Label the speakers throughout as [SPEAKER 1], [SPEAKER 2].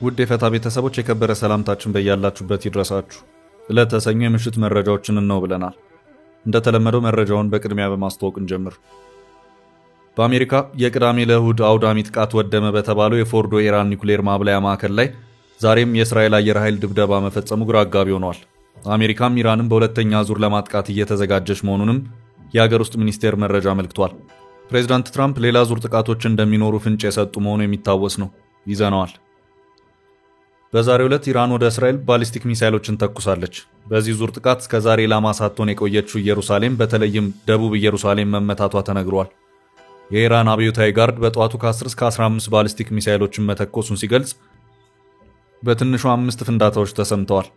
[SPEAKER 1] ውድ የፈታ ቤተሰቦች የከበረ ሰላምታችን በያላችሁበት ይድረሳችሁ። ለተሰኙ የምሽት መረጃዎችን ነው ብለናል። እንደተለመደው መረጃውን በቅድሚያ በማስተዋወቅ እንጀምር። በአሜሪካ የቅዳሜ ለእሁድ አውዳሚ ጥቃት ወደመ በተባለው የፎርዶ ኢራን ኒውክሌር ማብላያ ማዕከል ላይ ዛሬም የእስራኤል አየር ኃይል ድብደባ መፈጸሙ ግራ አጋቢ ሆኗል። አሜሪካም ኢራንን በሁለተኛ ዙር ለማጥቃት እየተዘጋጀች መሆኑንም የሀገር ውስጥ ሚኒስቴር መረጃ አመልክቷል። ፕሬዝዳንት ትራምፕ ሌላ ዙር ጥቃቶች እንደሚኖሩ ፍንጭ የሰጡ መሆኑ የሚታወስ ነው። ይዘነዋል። በዛሬው ዕለት ኢራን ወደ እስራኤል ባሊስቲክ ሚሳይሎችን ተኩሳለች። በዚህ ዙር ጥቃት እስከ ዛሬ ኢላማ ሳትሆን የቆየችው ኢየሩሳሌም በተለይም ደቡብ ኢየሩሳሌም መመታቷ ተነግሯል። የኢራን አብዮታዊ ጋርድ በጠዋቱ ከ10 እስከ 15 ባሊስቲክ ሚሳይሎችን መተኮሱን ሲገልጽ በትንሹ 5 ፍንዳታዎች ተሰምተዋል።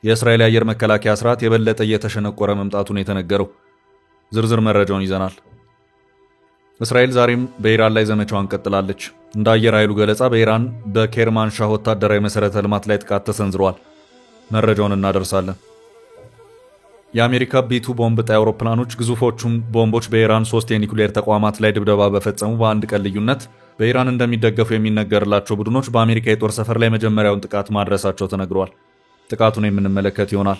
[SPEAKER 1] የእስራኤል የአየር መከላከያ ስርዓት የበለጠ እየተሸነቆረ መምጣቱን የተነገረው። ዝርዝር መረጃውን ይዘናል። እስራኤል ዛሬም በኢራን ላይ ዘመቻዋን ቀጥላለች። እንደ አየር ኃይሉ ገለጻ በኢራን በኬርማንሻህ ወታደራዊ መሰረተ ልማት ላይ ጥቃት ተሰንዝሯል። መረጃውን እናደርሳለን። የአሜሪካ ቢ2 ቦምብ ጣይ አውሮፕላኖች ግዙፎቹም ቦምቦች በኢራን 3 የኒውክሌር ተቋማት ላይ ድብደባ በፈጸሙ በአንድ ቀን ልዩነት በኢራን እንደሚደገፉ የሚነገርላቸው ቡድኖች በአሜሪካ የጦር ሰፈር ላይ መጀመሪያውን ጥቃት ማድረሳቸው ተነግሯል። ጥቃቱን የምንመለከት ይሆናል።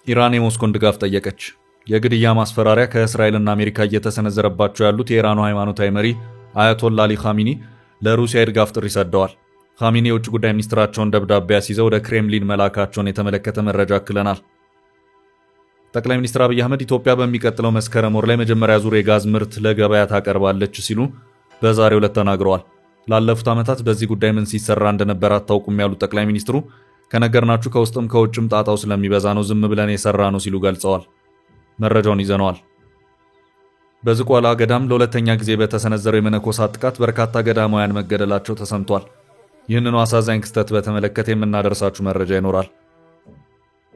[SPEAKER 1] ኢራን የሞስኮን ድጋፍ ጠየቀች። የግድያ ማስፈራሪያ ከእስራኤልና አሜሪካ እየተሰነዘረባቸው ያሉት የኢራኑ ሃይማኖታዊ መሪ አያቶላ አሊ ኻሚኒ ለሩሲያ የድጋፍ ጥሪ ሰደዋል። ኻሚኒ የውጭ ጉዳይ ሚኒስትራቸውን ደብዳቤ አስይዘው ወደ ክሬምሊን መላካቸውን የተመለከተ መረጃ አክለናል። ጠቅላይ ሚኒስትር አብይ አህመድ ኢትዮጵያ በሚቀጥለው መስከረም ወር ላይ መጀመሪያ ዙር የጋዝ ምርት ለገበያ ታቀርባለች ሲሉ በዛሬው ዕለት ተናግረዋል። ላለፉት ዓመታት በዚህ ጉዳይ ምን ሲሰራ እንደነበር አታውቁም ያሉት ጠቅላይ ሚኒስትሩ ከነገርናችሁ ከውስጥም ከውጭም ጣጣው ስለሚበዛ ነው ዝም ብለን የሰራ ነው ሲሉ ገልጸዋል። መረጃውን ይዘነዋል። በዝቋላ ገዳም ለሁለተኛ ጊዜ በተሰነዘረው የመነኮሳት ጥቃት በርካታ ገዳማውያን መገደላቸው ተሰምቷል። ይህንኑ አሳዛኝ ክስተት በተመለከተ የምናደርሳችሁ መረጃ ይኖራል።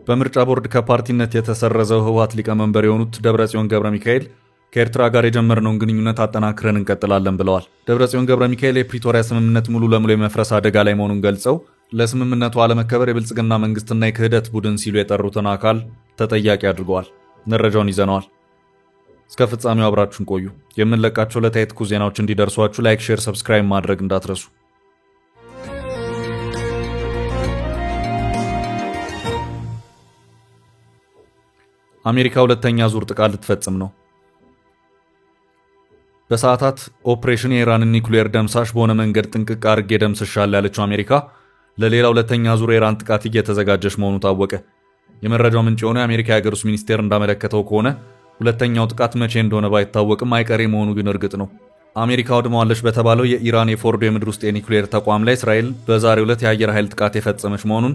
[SPEAKER 1] በምርጫ ቦርድ ከፓርቲነት የተሰረዘው ህወሓት ሊቀመንበር የሆኑት ደብረጽዮን ገብረ ሚካኤል ከኤርትራ ጋር የጀመርነውን ግንኙነት አጠናክረን እንቀጥላለን ብለዋል። ደብረጽዮን ገብረ ሚካኤል የፕሪቶሪያ ስምምነት ሙሉ ለሙሉ የመፍረስ አደጋ ላይ መሆኑን ገልጸው ለስምምነቱ አለመከበር የብልጽግና መንግስትና የክህደት ቡድን ሲሉ የጠሩትን አካል ተጠያቂ አድርገዋል። መረጃውን ይዘነዋል። እስከ ፍጻሜው አብራችሁን ቆዩ። የምንለቃቸው ለታይትኩ ዜናዎች እንዲደርሷችሁ ላይክ፣ ሼር፣ ሰብስክራይብ ማድረግ እንዳትረሱ። አሜሪካ ሁለተኛ ዙር ጥቃት ልትፈጽም ነው። በሰዓታት ኦፕሬሽን የኢራንን ኒውክሌር ደምሳሽ በሆነ መንገድ ጥንቅቅ አድርጌ ደምስሻለሁ ያለችው አሜሪካ ለሌላ ሁለተኛ ዙር የኢራን ጥቃት እየተዘጋጀች መሆኑ ታወቀ። የመረጃው ምንጭ የሆነው የአሜሪካ የሀገር ውስጥ ሚኒስቴር እንዳመለከተው ከሆነ ሁለተኛው ጥቃት መቼ እንደሆነ ባይታወቅም አይቀሬ መሆኑ ግን እርግጥ ነው። አሜሪካ ወድማለች በተባለው የኢራን የፎርዶ የምድር ውስጥ የኒውክሌር ተቋም ላይ እስራኤል በዛሬው ዕለት የአየር ኃይል ጥቃት የፈጸመች መሆኑን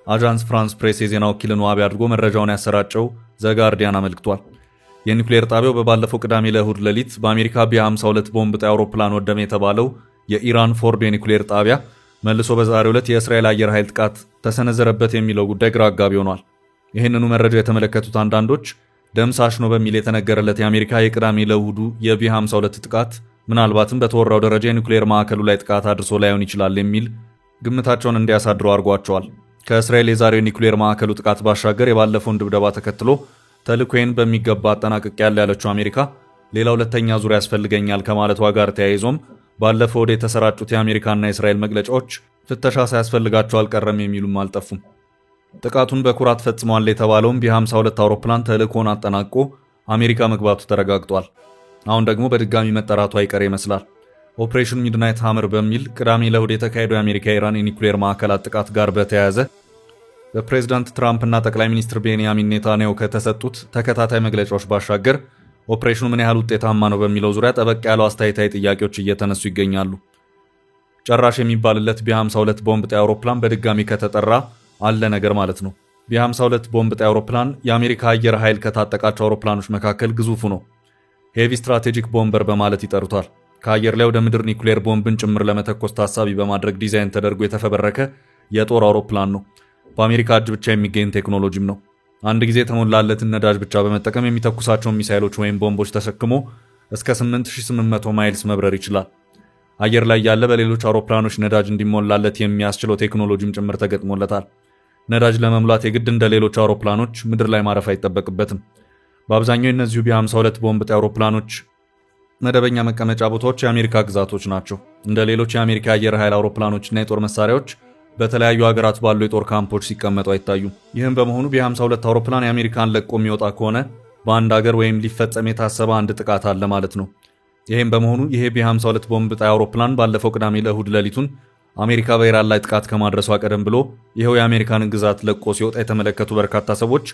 [SPEAKER 1] አጃንስ ፍራንስ ፕሬስ የዜና ወኪልን ዋቢ አድርጎ መረጃውን ያሰራጨው ዘጋርዲያን አመልክቷል። የኒውክሌር ጣቢያው በባለፈው ቅዳሜ ለእሁድ ሌሊት በአሜሪካ ቢ52 ቦምብ ጣይ አውሮፕላን ወደመ የተባለው የኢራን ፎርዶ የኒውክሌር ጣቢያ መልሶ በዛሬው ዕለት የእስራኤል አየር ኃይል ጥቃት ተሰነዘረበት የሚለው ጉዳይ ግራ አጋቢ ሆኗል። ይህንኑ መረጃ የተመለከቱት አንዳንዶች ደምሳሽ ነው በሚል የተነገረለት የአሜሪካ የቅዳሜ ለእሁዱ የቢ52 ጥቃት ምናልባትም በተወራው ደረጃ የኒውክሌር ማዕከሉ ላይ ጥቃት አድርሶ ላይሆን ይችላል የሚል ግምታቸውን እንዲያሳድሩ አድርጓቸዋል። ከእስራኤል የዛሬው ኒውክሌር ማዕከሉ ጥቃት ባሻገር የባለፈውን ድብደባ ተከትሎ ተልዕኮዬን በሚገባ አጠናቅቄያለሁ ያለችው አሜሪካ ሌላ ሁለተኛ ዙር ያስፈልገኛል ከማለቷ ጋር ተያይዞም ባለፈው ወደ የተሰራጩት የአሜሪካና የእስራኤል መግለጫዎች ፍተሻ ሳያስፈልጋቸው አልቀረም የሚሉም አልጠፉም። ጥቃቱን በኩራት ፈጽሟል የተባለውም ቢ52 አውሮፕላን ተልዕኮውን አጠናቆ አሜሪካ መግባቱ ተረጋግጧል። አሁን ደግሞ በድጋሚ መጠራቱ አይቀር ይመስላል። ኦፕሬሽን ሚድናይት ሃመር በሚል ቅዳሜ ለእሁድ የተካሄደው የአሜሪካ ኢራን የኒውክሌር ማዕከላት ጥቃት ጋር በተያያዘ በፕሬዝዳንት ትራምፕ እና ጠቅላይ ሚኒስትር ቤንያሚን ኔታንያሁ ከተሰጡት ተከታታይ መግለጫዎች ባሻገር ኦፕሬሽኑ ምን ያህል ውጤታማ ነው በሚለው ዙሪያ ጠበቅ ያለው አስተያየታዊ ጥያቄዎች እየተነሱ ይገኛሉ። ጭራሽ የሚባልለት ቢ52 ቦምብ ጣይ አውሮፕላን በድጋሚ ከተጠራ አለ ነገር ማለት ነው። ቢ52 ቦምብ ጣይ አውሮፕላን የአሜሪካ አየር ኃይል ከታጠቃቸው አውሮፕላኖች መካከል ግዙፉ ነው። ሄቪ ስትራቴጂክ ቦምበር በማለት ይጠሩታል። ከአየር ላይ ወደ ምድር ኒውክሌር ቦምብን ጭምር ለመተኮስ ታሳቢ በማድረግ ዲዛይን ተደርጎ የተፈበረከ የጦር አውሮፕላን ነው። በአሜሪካ እጅ ብቻ የሚገኝ ቴክኖሎጂም ነው። አንድ ጊዜ የተሞላለትን ነዳጅ ብቻ በመጠቀም የሚተኩሳቸው ሚሳይሎች ወይም ቦምቦች ተሸክሞ እስከ 8800 ማይልስ መብረር ይችላል። አየር ላይ ያለ በሌሎች አውሮፕላኖች ነዳጅ እንዲሞላለት የሚያስችለው ቴክኖሎጂም ጭምር ተገጥሞለታል። ነዳጅ ለመሙላት የግድ እንደ ሌሎች አውሮፕላኖች ምድር ላይ ማረፍ አይጠበቅበትም። በአብዛኛው እነዚሁ ቢ52 ቦምብ ጣይ አውሮፕላኖች መደበኛ መቀመጫ ቦታዎች የአሜሪካ ግዛቶች ናቸው። እንደ ሌሎች የአሜሪካ አየር ኃይል አውሮፕላኖችና የጦር መሳሪያዎች በተለያዩ ሀገራት ባሉ የጦር ካምፖች ሲቀመጡ አይታዩም። ይህም በመሆኑ ቢ52 አውሮፕላን የአሜሪካን ለቆ የሚወጣ ከሆነ በአንድ ሀገር ወይም ሊፈጸም የታሰበ አንድ ጥቃት አለ ማለት ነው። ይህም በመሆኑ ይሄ ቢ52 ቦምብ ጣይ አውሮፕላን ባለፈው ቅዳሜ ለእሁድ ሌሊቱን አሜሪካ በኢራን ላይ ጥቃት ከማድረሷ ቀደም ብሎ ይኸው የአሜሪካንን ግዛት ለቆ ሲወጣ የተመለከቱ በርካታ ሰዎች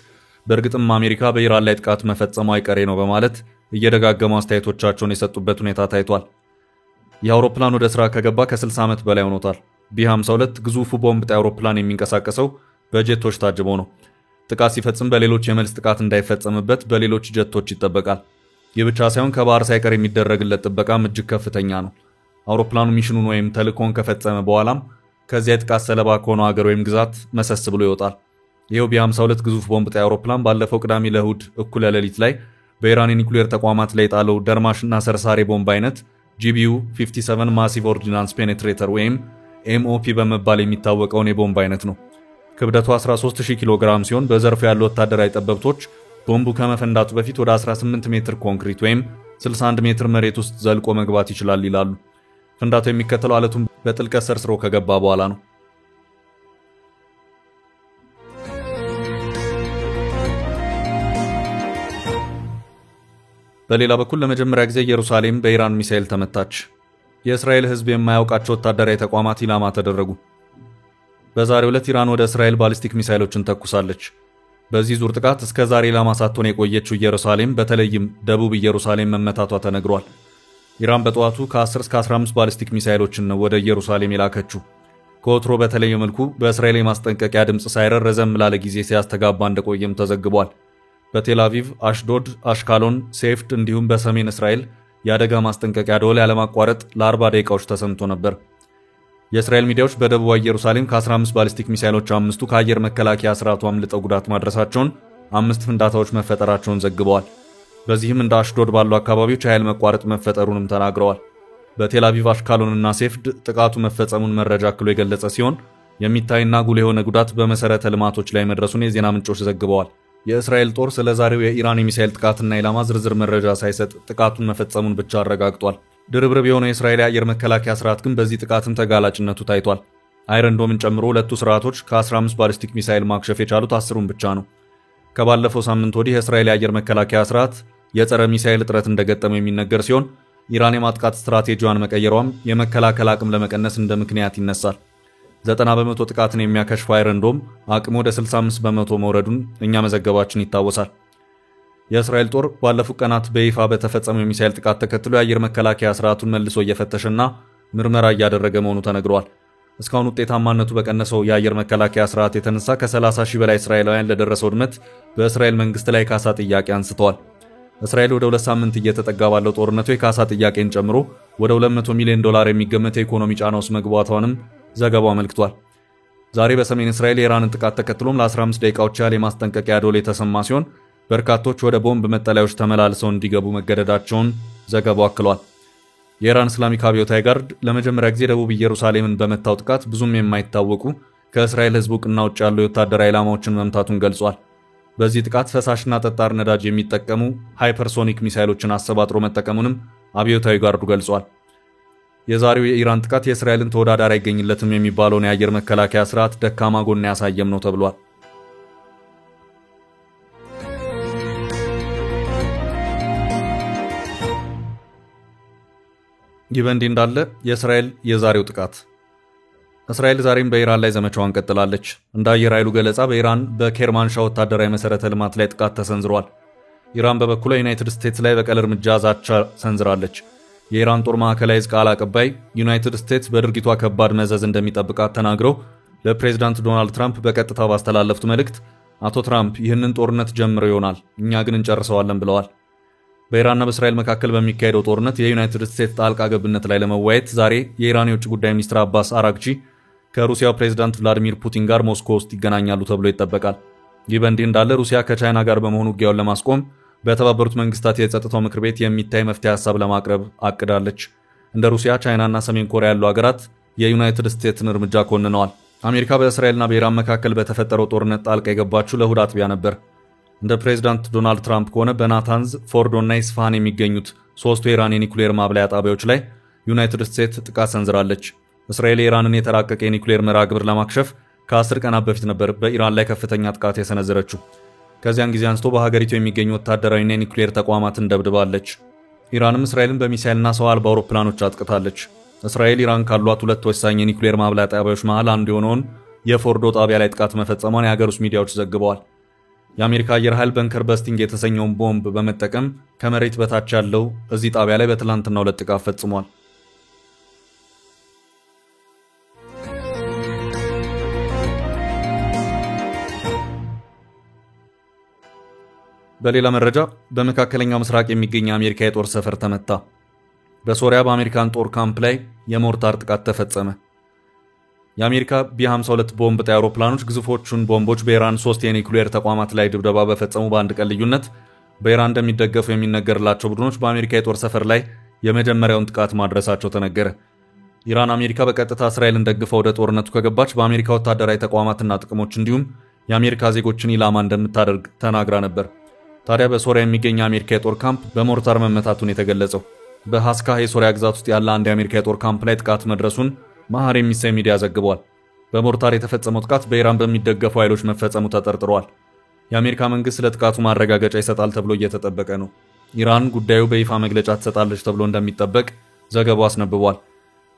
[SPEAKER 1] በእርግጥም አሜሪካ በኢራን ላይ ጥቃት መፈጸሙ አይቀሬ ነው በማለት እየደጋገሙ አስተያየቶቻቸውን የሰጡበት ሁኔታ ታይቷል። የአውሮፕላን ወደ ስራ ከገባ ከ60 ዓመት በላይ ሆኖታል። ቢ52 ግዙፉ ቦምብ ጣይ አውሮፕላን የሚንቀሳቀሰው በጀቶች ታጅቦ ነው። ጥቃት ሲፈጽም በሌሎች የመልስ ጥቃት እንዳይፈጸምበት በሌሎች ጀቶች ይጠበቃል። ይህ ብቻ ሳይሆን ከባህር ሳይቀር የሚደረግለት ጥበቃም እጅግ ከፍተኛ ነው። አውሮፕላኑ ሚሽኑን ወይም ተልእኮን ከፈጸመ በኋላም ከዚያ የጥቃት ሰለባ ከሆነው ሀገር ወይም ግዛት መሰስ ብሎ ይወጣል። ይኸው ቢ52 ግዙፍ ቦምብ ጣይ አውሮፕላን ባለፈው ቅዳሜ ለእሁድ እኩለ ሌሊት ላይ በኢራን የኒኩሌር ተቋማት ላይ የጣለው ደርማሽና ሰርሳሪ ቦምብ አይነት GBU 57 ማሲቭ ኦርዲናንስ ፔኔትሬተር ወይም MOP በመባል የሚታወቀውን የቦምብ አይነት ነው። ክብደቱ 13000 ኪሎ ግራም ሲሆን በዘርፉ ያሉ ወታደራዊ ጠበብቶች ቦምቡ ከመፈንዳቱ በፊት ወደ 18 ሜትር ኮንክሪት ወይም 61 ሜትር መሬት ውስጥ ዘልቆ መግባት ይችላል ይላሉ። ፍንዳታው የሚከተለው አለቱን በጥልቀት ሰርስሮ ከገባ በኋላ ነው። በሌላ በኩል ለመጀመሪያ ጊዜ ኢየሩሳሌም በኢራን ሚሳኤል ተመታች። የእስራኤል ሕዝብ የማያውቃቸው ወታደራዊ ተቋማት ኢላማ ተደረጉ። በዛሬው ዕለት ኢራን ወደ እስራኤል ባሊስቲክ ሚሳኤሎችን ተኩሳለች። በዚህ ዙር ጥቃት እስከ ዛሬ ኢላማ ሳትሆን የቆየችው ኢየሩሳሌም በተለይም ደቡብ ኢየሩሳሌም መመታቷ ተነግሯል። ኢራን በጠዋቱ ከ10 እስከ 15 ባሊስቲክ ሚሳኤሎችን ነው ወደ ኢየሩሳሌም የላከችው። ከወትሮ በተለየ መልኩ በእስራኤል የማስጠንቀቂያ ድምፅ ሳይረር ረዘም ላለ ጊዜ ሲያስተጋባ እንደቆየም ተዘግቧል። በቴል አቪቭ፣ አሽዶድ፣ አሽካሎን፣ ሴፍት እንዲሁም በሰሜን እስራኤል የአደጋ ማስጠንቀቂያ ደወል ያለማቋረጥ ለ40 ደቂቃዎች ተሰምቶ ነበር። የእስራኤል ሚዲያዎች በደቡብ ኢየሩሳሌም ከ15 ባሊስቲክ ሚሳኤሎች 5ቱ ከአየር መከላከያ ስርዓቱ አምልጠው ጉዳት ማድረሳቸውን፣ 5 ፍንዳታዎች መፈጠራቸውን ዘግበዋል። በዚህም እንደ አሽዶድ ባሉ አካባቢዎች የኃይል መቋረጥ መፈጠሩንም ተናግረዋል። በቴል አቪቭ፣ አሽካሎንና ሴፍድ ጥቃቱ መፈጸሙን መረጃ አክሎ የገለጸ ሲሆን የሚታይና ጉልህ የሆነ ጉዳት በመሰረተ ልማቶች ላይ መድረሱን የዜና ምንጮች ዘግበዋል። የእስራኤል ጦር ስለ ዛሬው የኢራን የሚሳኤል ጥቃትና ኢላማ ዝርዝር መረጃ ሳይሰጥ ጥቃቱን መፈጸሙን ብቻ አረጋግጧል። ድርብርብ የሆነው የእስራኤል የአየር መከላከያ ስርዓት ግን በዚህ ጥቃትም ተጋላጭነቱ ታይቷል። አይረን ዶምን ጨምሮ ሁለቱ ስርዓቶች ከ15 ባሊስቲክ ሚሳኤል ማክሸፍ የቻሉት 10ሩን ብቻ ነው። ከባለፈው ሳምንት ወዲህ የእስራኤል የአየር መከላከያ ስርዓት የጸረ ሚሳኤል እጥረት እንደገጠመው የሚነገር ሲሆን ኢራን የማጥቃት ስትራቴጂዋን መቀየሯም የመከላከል አቅም ለመቀነስ እንደ ምክንያት ይነሳል። 90 በመቶ ጥቃትን የሚያከሽፍ አይረን ዶም አቅሙ ወደ 65 በመቶ መውረዱን እኛ መዘገባችን ይታወሳል። የእስራኤል ጦር ባለፉት ቀናት በይፋ በተፈጸመው የሚሳኤል ጥቃት ተከትሎ የአየር መከላከያ ስርዓቱን መልሶ እየፈተሸና ምርመራ እያደረገ መሆኑ ተነግሯል። እስካሁን ውጤታማነቱ በቀነሰው የአየር መከላከያ ስርዓት የተነሳ ከ30 ሺህ በላይ እስራኤላውያን ለደረሰው ውድመት በእስራኤል መንግስት ላይ ካሳ ጥያቄ አንስተዋል። እስራኤል ወደ 2 ሳምንት እየተጠጋ ባለው ጦርነቱ የካሳ ጥያቄን ጨምሮ ወደ $200 ሚሊዮን የሚገመት የኢኮኖሚ ጫና ውስጥ መግባቷንም ዘገባው አመልክቷል። ዛሬ በሰሜን እስራኤል የኢራንን ጥቃት ተከትሎም ለ15 ደቂቃዎች ያህል የማስጠንቀቂያ ደወል የተሰማ ሲሆን በርካቶች ወደ ቦምብ መጠለያዎች ተመላልሰው እንዲገቡ መገደዳቸውን ዘገባው አክሏል። የኢራን እስላሚክ አብዮታዊ ጋርድ ለመጀመሪያ ጊዜ ደቡብ ኢየሩሳሌምን በመታው ጥቃት ብዙም የማይታወቁ ከእስራኤል ሕዝብ ዕውቅና ውጭ ያሉ የወታደራዊ ኢላማዎችን መምታቱን ገልጿል። በዚህ ጥቃት ፈሳሽና ጠጣር ነዳጅ የሚጠቀሙ ሃይፐርሶኒክ ሚሳኤሎችን አሰባጥሮ መጠቀሙንም አብዮታዊ ጋርዱ ገልጿል። የዛሬው የኢራን ጥቃት የእስራኤልን ተወዳዳሪ አይገኝለትም የሚባለውን የአየር መከላከያ ስርዓት ደካማ ጎን ያሳየም ነው ተብሏል። ይህ በእንዲህ እንዳለ የእስራኤል የዛሬው ጥቃት እስራኤል ዛሬም በኢራን ላይ ዘመቻዋን ቀጥላለች። እንደ አየር ኃይሉ ገለጻ በኢራን በኬርማንሻ ወታደራዊ መሰረተ ልማት ላይ ጥቃት ተሰንዝሯል። ኢራን በበኩሏ ዩናይትድ ስቴትስ ላይ በቀል እርምጃ ዛቻ ሰንዝራለች። የኢራን ጦር ማዕከላዊ ዕዝ ቃል አቀባይ ዩናይትድ ስቴትስ በድርጊቷ ከባድ መዘዝ እንደሚጠብቃት ተናግረው ለፕሬዝዳንት ዶናልድ ትራምፕ በቀጥታ ባስተላለፉት መልእክት አቶ ትራምፕ ይህንን ጦርነት ጀምረው ይሆናል፣ እኛ ግን እንጨርሰዋለን ብለዋል። በኢራንና በእስራኤል መካከል በሚካሄደው ጦርነት የዩናይትድ ስቴትስ ጣልቃ ገብነት ላይ ለመወያየት ዛሬ የኢራን የውጭ ጉዳይ ሚኒስትር አባስ አራግቺ ከሩሲያው ፕሬዝዳንት ቭላዲሚር ፑቲን ጋር ሞስኮ ውስጥ ይገናኛሉ ተብሎ ይጠበቃል። ይህ በእንዲህ እንዳለ ሩሲያ ከቻይና ጋር በመሆኑ ውጊያውን ለማስቆም በተባበሩት መንግስታት የጸጥታው ምክር ቤት የሚታይ መፍትሄ ሐሳብ ለማቅረብ አቅዳለች። እንደ ሩሲያ፣ ቻይናና ሰሜን ኮሪያ ያሉ ሀገራት የዩናይትድ ስቴትስን እርምጃ ኮንነዋል። አሜሪካ በእስራኤልና በኢራን መካከል በተፈጠረው ጦርነት ጣልቃ የገባችው ለእሁድ አጥቢያ ነበር። እንደ ፕሬዝዳንት ዶናልድ ትራምፕ ከሆነ በናታንዝ፣ ፎርዶና ኢስፋሃን የሚገኙት ሶስቱ የኢራን የኒኩሌር ማብላያ ጣቢያዎች ላይ ዩናይትድ ስቴትስ ጥቃት ሰንዝራለች። እስራኤል የኢራንን የተራቀቀ የኒኩሌር መርሃ ግብር ለማክሸፍ ከ10 ቀናት በፊት ነበር በኢራን ላይ ከፍተኛ ጥቃት የሰነዘረችው። ከዚያን ጊዜ አንስቶ በሀገሪቱ የሚገኙ ወታደራዊና የኒኩሌር ተቋማትን ደብድባለች። ኢራንም እስራኤልን በሚሳኤልና ሰው አልባ አውሮፕላኖች አጥቅታለች። እስራኤል ኢራን ካሏት ሁለት ወሳኝ የኒኩሌር ማብላያ ጣቢያዎች መሃል አንዱ የሆነውን የፎርዶ ጣቢያ ላይ ጥቃት መፈጸሟን የሀገር ውስጥ ሚዲያዎች ዘግበዋል። የአሜሪካ አየር ኃይል በንከር በስቲንግ የተሰኘውን ቦምብ በመጠቀም ከመሬት በታች ያለው እዚህ ጣቢያ ላይ በትላንትናው ዕለት ጥቃት ፈጽሟል። በሌላ መረጃ በመካከለኛው ምስራቅ የሚገኝ የአሜሪካ የጦር ሰፈር ተመታ። በሶሪያ በአሜሪካን ጦር ካምፕ ላይ የሞርታር ጥቃት ተፈጸመ። የአሜሪካ ቢ-52 ቦምብ ጣይ አውሮፕላኖች ግዙፎቹን ቦምቦች በኢራን 3 የኒኩሌር ተቋማት ላይ ድብደባ በፈጸሙ በአንድ ቀን ልዩነት በኢራን እንደሚደገፉ የሚነገርላቸው ቡድኖች በአሜሪካ የጦር ሰፈር ላይ የመጀመሪያውን ጥቃት ማድረሳቸው ተነገረ። ኢራን አሜሪካ በቀጥታ እስራኤልን ደግፋ ወደ ጦርነቱ ከገባች በአሜሪካ ወታደራዊ ተቋማትና ጥቅሞች እንዲሁም የአሜሪካ ዜጎችን ኢላማ እንደምታደርግ ተናግራ ነበር። ታዲያ በሶሪያ የሚገኝ የአሜሪካ የጦር ካምፕ በሞርታር መመታቱን የተገለጸው በሃስካ የሶሪያ ግዛት ውስጥ ያለ አንድ የአሜሪካ የጦር ካምፕ ላይ ጥቃት መድረሱን ማህር የሚሳይ ሚዲያ ዘግቧል። በሞርታር የተፈጸመው ጥቃት በኢራን በሚደገፉ ኃይሎች መፈጸሙ ተጠርጥሯል። የአሜሪካ መንግስት ለጥቃቱ ማረጋገጫ ይሰጣል ተብሎ እየተጠበቀ ነው። ኢራን ጉዳዩ በይፋ መግለጫ ትሰጣለች ተብሎ እንደሚጠበቅ ዘገባው አስነብቧል።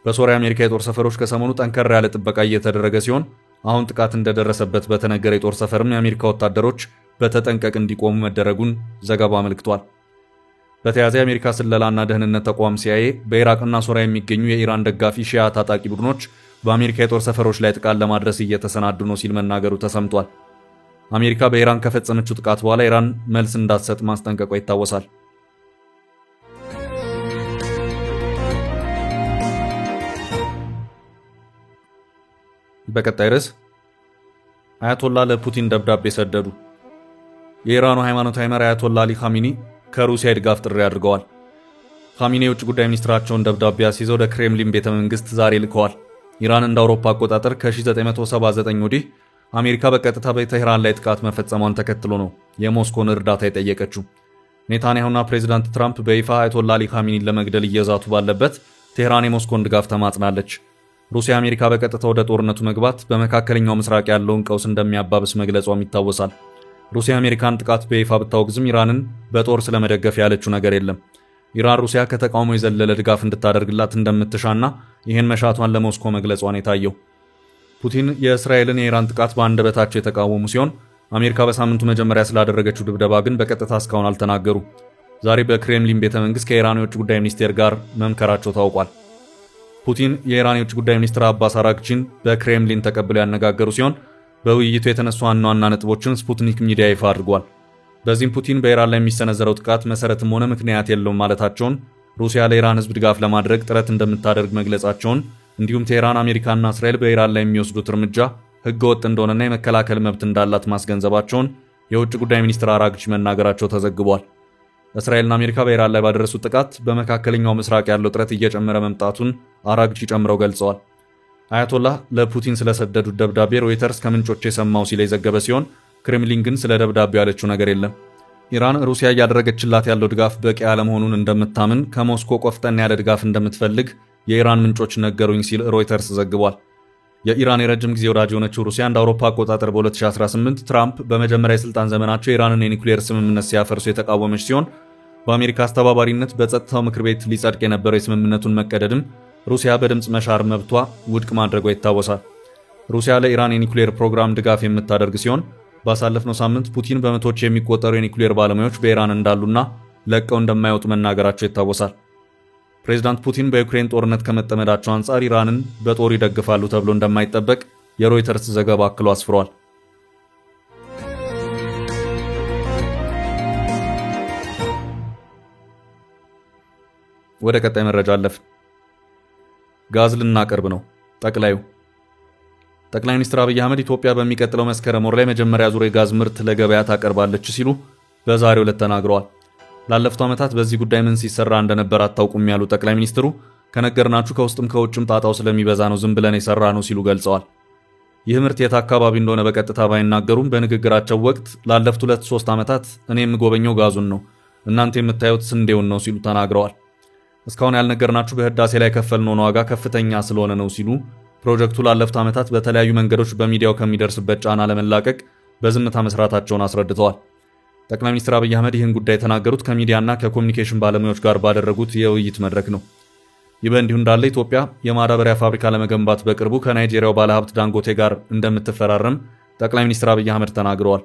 [SPEAKER 1] በሶሪያ የአሜሪካ የጦር ሰፈሮች ከሰሞኑ ጠንከር ያለ ጥበቃ እየተደረገ ሲሆን አሁን ጥቃት እንደደረሰበት በተነገረ የጦር ሰፈርም የአሜሪካ ወታደሮች በተጠንቀቅ እንዲቆሙ መደረጉን ዘገባው አመልክቷል። በተያያዘ የአሜሪካ ስለላና ደህንነት ተቋም ሲአይኤ በኢራቅና ሶሪያ የሚገኙ የኢራን ደጋፊ ሺያ ታጣቂ ቡድኖች በአሜሪካ የጦር ሰፈሮች ላይ ጥቃት ለማድረስ እየተሰናዱ ነው ሲል መናገሩ ተሰምቷል። አሜሪካ በኢራን ከፈጸመችው ጥቃት በኋላ ኢራን መልስ እንዳትሰጥ ማስጠንቀቋ ይታወሳል። በቀጣይ ርዕስ አያቶላ ለፑቲን ደብዳቤ ሰደዱ። የኢራኑ ሃይማኖታዊ መሪ አያቶላ አሊ ኻሜኒ ከሩሲያ ድጋፍ ጥሪ አድርገዋል። ኻሜኒ የውጭ ጉዳይ ሚኒስትራቸውን ደብዳቤ አስይዘው ወደ ክሬምሊን ቤተ መንግስት ዛሬ ልከዋል። ኢራን እንደ አውሮፓ አቆጣጠር ከ1979 ወዲህ አሜሪካ በቀጥታ በቴህራን ላይ ጥቃት መፈጸሟን ተከትሎ ነው የሞስኮን እርዳታ የጠየቀችው። ኔታንያሁና ፕሬዚዳንት ትራምፕ በይፋ አያቶላ አሊ ኻሜኒን ለመግደል እየዛቱ ባለበት ቴህራን የሞስኮን ድጋፍ ተማጽናለች። ሩሲያ አሜሪካ በቀጥታ ወደ ጦርነቱ መግባት በመካከለኛው ምስራቅ ያለውን ቀውስ እንደሚያባብስ መግለጿም ይታወሳል። ሩሲያ አሜሪካን ጥቃት በይፋ ብታወግዝም ኢራንን በጦር ስለመደገፍ ያለችው ነገር የለም። ኢራን ሩሲያ ከተቃውሞ የዘለለ ድጋፍ እንድታደርግላት እንደምትሻና ይህን መሻቷን ለሞስኮ መግለጿን የታየው። ፑቲን የእስራኤልን የኢራን ጥቃት በአንደበታቸው የተቃወሙ ሲሆን አሜሪካ በሳምንቱ መጀመሪያ ስላደረገችው ድብደባ ግን በቀጥታ እስካሁን አልተናገሩ። ዛሬ በክሬምሊን ቤተ መንግስት ከኢራን የውጭ ጉዳይ ሚኒስቴር ጋር መምከራቸው ታውቋል። ፑቲን የኢራን የውጭ ጉዳይ ሚኒስትር አባስ አራግቺን በክሬምሊን ተቀብለው ያነጋገሩ ሲሆን በውይይቱ የተነሱ ዋና ነጥቦችን ስፑትኒክ ሚዲያ ይፋ አድርጓል። በዚህም ፑቲን በኢራን ላይ የሚሰነዘረው ጥቃት መሰረትም ሆነ ምክንያት የለውም ማለታቸውን፣ ሩሲያ ለኢራን ህዝብ ድጋፍ ለማድረግ ጥረት እንደምታደርግ መግለጻቸውን፣ እንዲሁም ቴህራን አሜሪካና እስራኤል በኢራን ላይ የሚወስዱት እርምጃ ህገወጥ እንደሆነና የመከላከል መብት እንዳላት ማስገንዘባቸውን የውጭ ጉዳይ ሚኒስትር አራግቺ መናገራቸው ተዘግቧል። እስራኤልና አሜሪካ በኢራን ላይ ባደረሱት ጥቃት በመካከለኛው ምስራቅ ያለው ጥረት እየጨመረ መምጣቱን አራግቺ ጨምረው ገልጸዋል። አያቶላህ ለፑቲን ስለሰደዱት ደብዳቤ ሮይተርስ ከምንጮች የሰማው ሲል የዘገበ ሲሆን ክሬምሊን ግን ስለ ደብዳቤው ያለችው ነገር የለም። ኢራን ሩሲያ እያደረገችላት ያለው ድጋፍ በቂ አለመሆኑን እንደምታምን ከሞስኮ ቆፍጠን ያለ ድጋፍ እንደምትፈልግ የኢራን ምንጮች ነገሩኝ ሲል ሮይተርስ ዘግቧል። የኢራን የረጅም ጊዜ ወዳጅ የሆነችው ሩሲያ እንደ አውሮፓ አቆጣጠር በ2018 ትራምፕ በመጀመሪያ የስልጣን ዘመናቸው የኢራንን የኒኩሌር ስምምነት ሲያፈርሱ የተቃወመች ሲሆን በአሜሪካ አስተባባሪነት በጸጥታው ምክር ቤት ሊጸድቅ የነበረው የስምምነቱን መቀደድም ሩሲያ በድምፅ መሻር መብቷ ውድቅ ማድረጓ ይታወሳል። ሩሲያ ለኢራን የኒኩሌር ፕሮግራም ድጋፍ የምታደርግ ሲሆን ባሳለፍነው ሳምንት ፑቲን በመቶዎች የሚቆጠሩ የኒኩሌር ባለሙያዎች በኢራን እንዳሉና ለቀው እንደማይወጡ መናገራቸው ይታወሳል። ፕሬዝዳንት ፑቲን በዩክሬን ጦርነት ከመጠመዳቸው አንጻር ኢራንን በጦር ይደግፋሉ ተብሎ እንደማይጠበቅ የሮይተርስ ዘገባ አክሎ አስፍሯል። ወደ ቀጣይ መረጃ አለፍን። ጋዝ ልናቀርብ ነው። ጠቅላይ ሚኒስትር አብይ አህመድ ኢትዮጵያ በሚቀጥለው መስከረም ወር ላይ መጀመሪያ ዙር የጋዝ ምርት ለገበያ ታቀርባለች ሲሉ በዛሬው ዕለት ተናግረዋል። ላለፉት ዓመታት በዚህ ጉዳይ ምን ሲሰራ እንደነበር አታውቁም ያሉ ጠቅላይ ሚኒስትሩ ከነገርናችሁ ከውስጥም ከውጭም ጣጣው ስለሚበዛ ነው ዝም ብለን የሰራ ነው ሲሉ ገልጸዋል። ይህ ምርት የት አካባቢ እንደሆነ በቀጥታ ባይናገሩም በንግግራቸው ወቅት ላለፉት 2-3 ዓመታት እኔ የምጎበኘው ጋዙን ነው፣ እናንተ የምታዩት ስንዴውን ነው ሲሉ ተናግረዋል። እስካሁን ያልነገርናችሁ በህዳሴ ላይ ከፈልነው ዋጋ ከፍተኛ ስለሆነ ነው ሲሉ ፕሮጀክቱ ላለፉት ዓመታት በተለያዩ መንገዶች በሚዲያው ከሚደርስበት ጫና ለመላቀቅ በዝምታ መስራታቸውን አስረድተዋል። ጠቅላይ ሚኒስትር አብይ አህመድ ይህን ጉዳይ የተናገሩት ከሚዲያና ከኮሚኒኬሽን ባለሙያዎች ጋር ባደረጉት የውይይት መድረክ ነው። ይህ በእንዲሁ እንዳለ ኢትዮጵያ የማዳበሪያ ፋብሪካ ለመገንባት በቅርቡ ከናይጄሪያው ባለሀብት ዳንጎቴ ጋር እንደምትፈራረም ጠቅላይ ሚኒስትር አብይ አህመድ ተናግረዋል።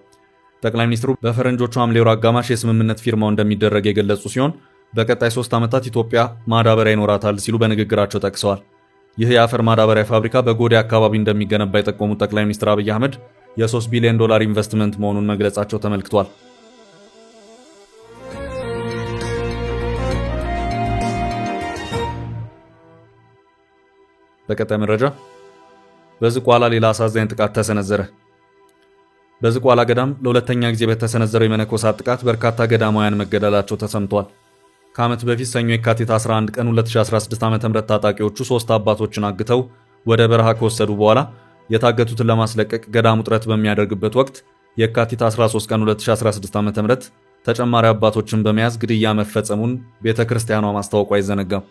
[SPEAKER 1] ጠቅላይ ሚኒስትሩ በፈረንጆቹ ሐምሌ ወር አጋማሽ የስምምነት ፊርማው እንደሚደረግ የገለጹ ሲሆን በቀጣይ 3 ዓመታት ኢትዮጵያ ማዳበሪያ ይኖራታል ሲሉ በንግግራቸው ጠቅሰዋል። ይህ የአፈር ማዳበሪያ ፋብሪካ በጎዴ አካባቢ እንደሚገነባ የጠቆሙት ጠቅላይ ሚኒስትር አብይ አህመድ የ$3 ቢሊዮን ኢንቨስትመንት መሆኑን መግለጻቸው ተመልክቷል። በቀጣይ መረጃ በዝቋላ ሌላ አሳዛኝ ጥቃት ተሰነዘረ። በዝቋላ ገዳም ለሁለተኛ ጊዜ በተሰነዘረው የመነኮሳት ጥቃት በርካታ ገዳማውያን መገደላቸው ተሰምቷል። ከዓመት በፊት ሰኞ የካቲት 11 ቀን 2016 ዓ.ም ታጣቂዎቹ 3 አባቶችን አግተው ወደ በረሃ ከወሰዱ በኋላ የታገቱትን ለማስለቀቅ ገዳሙ ጥረት በሚያደርግበት ወቅት የካቲት 13 ቀን 2016 ዓ.ም ተጨማሪ አባቶችን በመያዝ ግድያ መፈጸሙን ቤተክርስቲያኗ ማስታወቋ አይዘነጋም።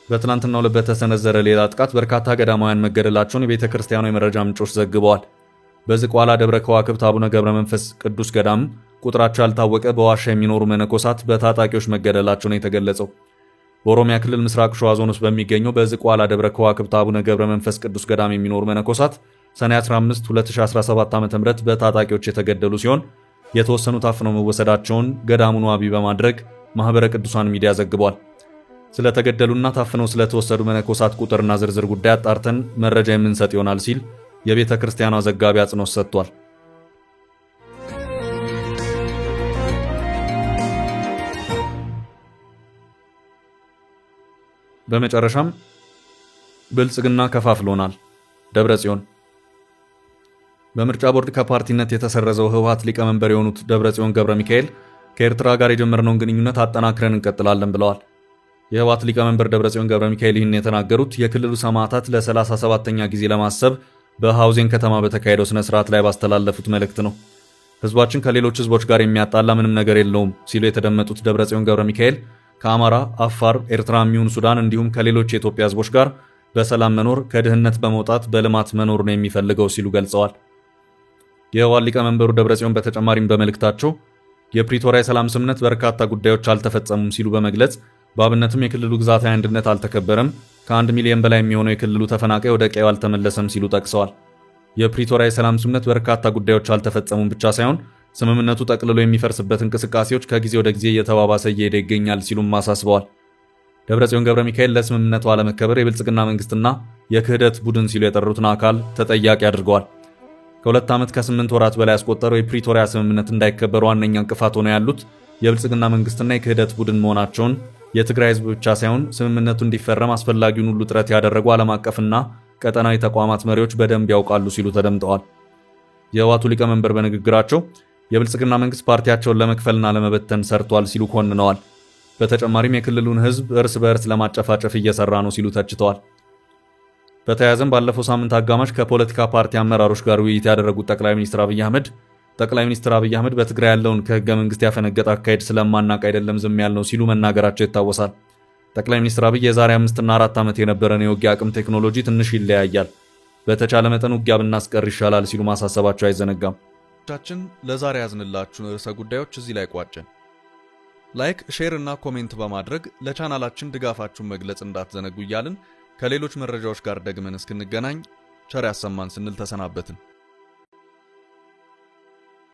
[SPEAKER 1] በትናንትናው ዕለት በተሰነዘረ ሌላ ጥቃት በርካታ ገዳማውያን መገደላቸውን የቤተክርስቲያኗ የመረጃ ምንጮች ዘግበዋል። በዝቋላ ደብረ ከዋክብት አቡነ ገብረ መንፈስ ቅዱስ ገዳም ቁጥራቸው ያልታወቀ በዋሻ የሚኖሩ መነኮሳት በታጣቂዎች መገደላቸው ነው የተገለጸው። በኦሮሚያ ክልል ምስራቅ ሸዋ ዞን ውስጥ በሚገኘው በዝቋላ ደብረ ከዋክብት አቡነ ገብረ መንፈስ ቅዱስ ገዳም የሚኖሩ መነኮሳት ሰኔ 15 2017 ዓ.ም በታጣቂዎች የተገደሉ ሲሆን የተወሰኑ ታፍነው መወሰዳቸውን ገዳሙን ዋቢ በማድረግ ማህበረ ቅዱሳን ሚዲያ ዘግቧል። ስለተገደሉና ታፍነው ስለተወሰዱ መነኮሳት ቁጥርና ዝርዝር ጉዳይ አጣርተን መረጃ የምንሰጥ ይሆናል ሲል የቤተ ክርስቲያኗ ዘጋቢ አጽንኦት ሰጥቷል። በመጨረሻም ብልጽግና ከፋፍሎናል። ደብረጽዮን በምርጫ ቦርድ ከፓርቲነት የተሰረዘው ህወሓት ሊቀመንበር የሆኑት ደብረጽዮን ገብረ ሚካኤል ከኤርትራ ጋር የጀመርነውን ግንኙነት አጠናክረን እንቀጥላለን ብለዋል። የህወሓት ሊቀመንበር ደብረጽዮን ገብረ ሚካኤል ይህን የተናገሩት የክልሉ ሰማዕታት ለ37ኛ ጊዜ ለማሰብ በሃውዜን ከተማ በተካሄደው ስነ ስርዓት ላይ ባስተላለፉት መልእክት ነው። ህዝባችን ከሌሎች ህዝቦች ጋር የሚያጣላ ምንም ነገር የለውም ሲሉ የተደመጡት ደብረጽዮን ገብረ ሚካኤል ከአማራ፣ አፋር፣ ኤርትራ የሚሆን ሱዳን እንዲሁም ከሌሎች የኢትዮጵያ ህዝቦች ጋር በሰላም መኖር፣ ከድህነት በመውጣት በልማት መኖር ነው የሚፈልገው ሲሉ ገልጸዋል። የህወሓት ሊቀመንበሩ ደብረጽዮን በተጨማሪም በመልእክታቸው የፕሪቶሪያ የሰላም ስምምነት በርካታ ጉዳዮች አልተፈጸሙም ሲሉ በመግለጽ በአብነትም የክልሉ ግዛታዊ አንድነት አልተከበረም፣ ከ1 ሚሊዮን በላይ የሚሆነው የክልሉ ተፈናቃይ ወደ ቀዬው አልተመለሰም ሲሉ ጠቅሰዋል። የፕሪቶሪያ የሰላም ስምምነት በርካታ ጉዳዮች አልተፈጸሙም ብቻ ሳይሆን ስምምነቱ ጠቅልሎ የሚፈርስበት እንቅስቃሴዎች ከጊዜ ወደ ጊዜ እየተባባሰ እየሄደ ይገኛል ሲሉም አሳስበዋል። ደብረጽዮን ገብረ ሚካኤል ለስምምነቱ አለመከበር የብልጽግና መንግስትና የክህደት ቡድን ሲሉ የጠሩትን አካል ተጠያቂ አድርገዋል። ከ2 ዓመት ከ8 ወራት በላይ ያስቆጠረው የፕሪቶሪያ ስምምነት እንዳይከበር ዋነኛ እንቅፋት ሆነው ያሉት የብልጽግና መንግስትና የክህደት ቡድን መሆናቸውን የትግራይ ህዝብ ብቻ ሳይሆን ስምምነቱ እንዲፈረም አስፈላጊውን ሁሉ ጥረት ያደረጉ ዓለም አቀፍና ቀጠናዊ ተቋማት መሪዎች በደንብ ያውቃሉ ሲሉ ተደምጠዋል። የህወሓቱ ሊቀመንበር በንግግራቸው የብልጽግና መንግስት ፓርቲያቸውን ለመክፈልና ለመበተን ሰርቷል ሲሉ ኮንነዋል። በተጨማሪም የክልሉን ህዝብ እርስ በእርስ ለማጨፋጨፍ እየሰራ ነው ሲሉ ተችተዋል። በተያያዘም ባለፈው ሳምንት አጋማሽ ከፖለቲካ ፓርቲ አመራሮች ጋር ውይይት ያደረጉት ጠቅላይ ሚኒስትር አብይ አህመድ በትግራይ ያለውን ከህገ መንግስት ያፈነገጠ አካሄድ ስለማናቅ አይደለም ዝም ያልነው ሲሉ መናገራቸው ይታወሳል። ጠቅላይ ሚኒስትር አብይ የዛሬ 5 እና 4 ዓመት የነበረን የውጊያ አቅም ቴክኖሎጂ ትንሽ ይለያያል፣ በተቻለ መጠን ውጊያ ብናስቀር ይሻላል ሲሉ ማሳሰባቸው አይዘነጋም። ቻችን ለዛሬ ያዝንላችሁ ርዕሰ ጉዳዮች እዚህ ላይ ቋጨን። ላይክ፣ ሼር እና ኮሜንት በማድረግ ለቻናላችን ድጋፋችሁን መግለጽ እንዳትዘነጉ እያልን ከሌሎች መረጃዎች ጋር ደግመን እስክንገናኝ ቸር ያሰማን ስንል ተሰናበትን።